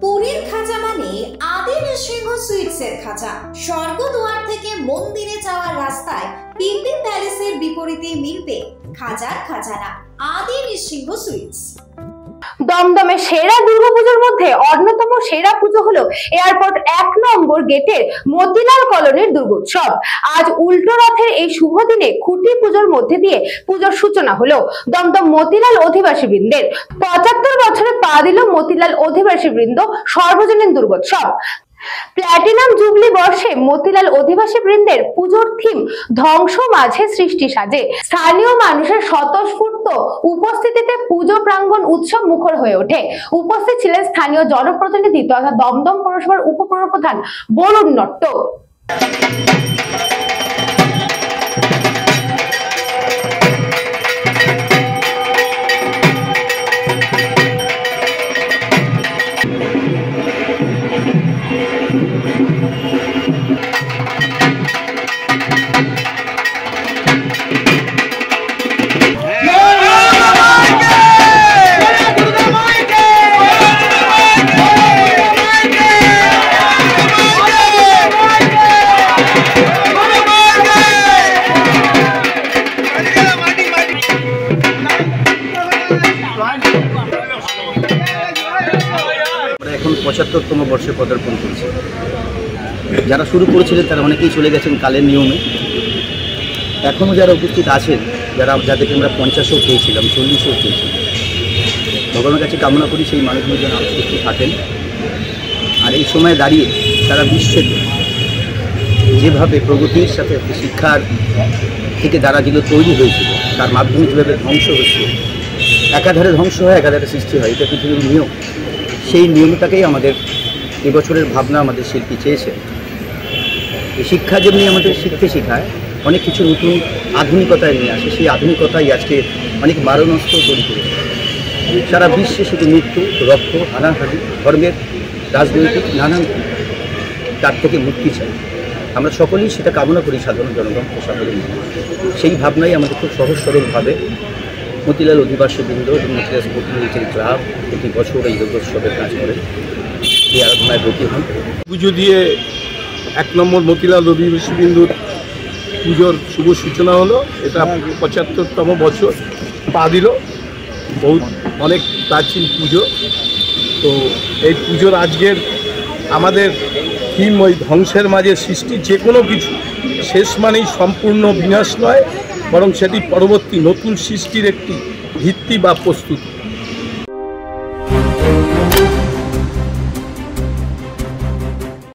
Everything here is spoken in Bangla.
পুরীর খাঁচা মানে আদি নৃসিংহ সুইটসের খাঁচা। স্বর্গদুয়ার থেকে মন্দিরে যাওয়ার রাস্তায় পিপি প্যালেসের বিপরীতে মিলবে খাঁচার খাজানা আদি নৃসিংহ সুইটস। দমদমে সেরা দুর্গাপুজোর মধ্যে অন্যতম সেরা পুজো হলো এয়ারপোর্ট 1 নম্বর গেটের মতিলাল কলোনির দুর্গোৎসব। আজ উল্টো রথের এই শুভ দিনে খুঁটি পুজোর মধ্যে দিয়ে পুজোর সূচনা হলো দমদম মতিলাল অধিবাসী বৃন্দের। 75 বছরে পা দিল মতিলাল অধিবাসী বৃন্দ সর্বজনীন দুর্গোৎসব। প্ল্যাটিনাম জুবলি বর্ষে মতিলাল অধিবাসী বৃন্দের পুজোর থিম ধ্বংস মাঝে সৃষ্টি সাজে। স্থানীয় মানুষের স্বতঃস্ফূর্ত উপস্থিতিতে পুজো প্রাঙ্গণ উৎসব মুখর হয়ে ওঠে। উপস্থিত ছিলেন স্থানীয় জনপ্রতিনিধি তথা দমদম পৌরসভার উপপ্রধান বরুণ নট্ট। এখন 75তম বর্ষে পদার্পণ করেছে। যারা শুরু করেছিলেন তারা অনেকেই চলে গেছেন কালের নিয়মে। এখনও যারা উপস্থিত আছেন, যাদেরকে আমরা 50ও পেয়েছিলাম, 40ও পেয়েছিলাম, ভগবানের কাছে কামনা করি সেই মানুষগুলো যেন আরও সুস্থ থাকেন। আর এই সময় দাঁড়িয়ে সারা বিশ্বের যেভাবে প্রগতির সাথে শিক্ষার থেকে দ্বারা যেগুলো তৈরি হয়েছিল তার মাধ্যমে যেভাবে ধ্বংস হয়েছিল, একাধারে ধ্বংস হয় একাধারে সৃষ্টি হয়, এটা পৃথিবীর নিয়ম। সেই নিয়মটাকেই আমাদের এবছরের ভাবনা আমাদের শিল্পী চেয়েছে। এই শিক্ষা যেমনি আমাদের শিখতে শেখায়, অনেক কিছু নতুন আধুনিকতায় নিয়ে আসে। সেই আধুনিকতাই আজকে অনেক মারণাস্ত্র তৈরি করেছে। সারা বিশ্বে শুধু মৃত্যু, রক্ত, হানাহানি, ধর্মের, রাজনৈতিক নানান তার থেকে মুক্তি চাই। আমরা সকলেই সেটা কামনা করি, সাধারণ জনগণ সকলেই। সেই ভাবনাই আমাদের খুব সহজ সরলভাবে মতিলাল অধিবাসী বৃন্দ এবং মতিলাল স্পোর্টিং ক্লাব প্রতি বছর এই দুর্গোৎসবের কাজ করেন, এই আরাধনায় ব্রতী হন। পুজো দিয়ে 1 নম্বর মতিলাল অধিবাসী বৃন্দুর পুজোর শুভ সূচনা হলো। এটা 75তম বছর পা দিল। অনেক প্রাচীন পুজো। তো এই পুজোর আজকের আমাদের থিম ওই ধ্বংসের মাঝে সৃষ্টি। যে কোনো কিছু শেষ মানেই সম্পূর্ণ বিনাশ নয়, বরং সেটি পরবর্তী নতুন সৃষ্টির একটি ভিত্তি বা প্রস্তুতি।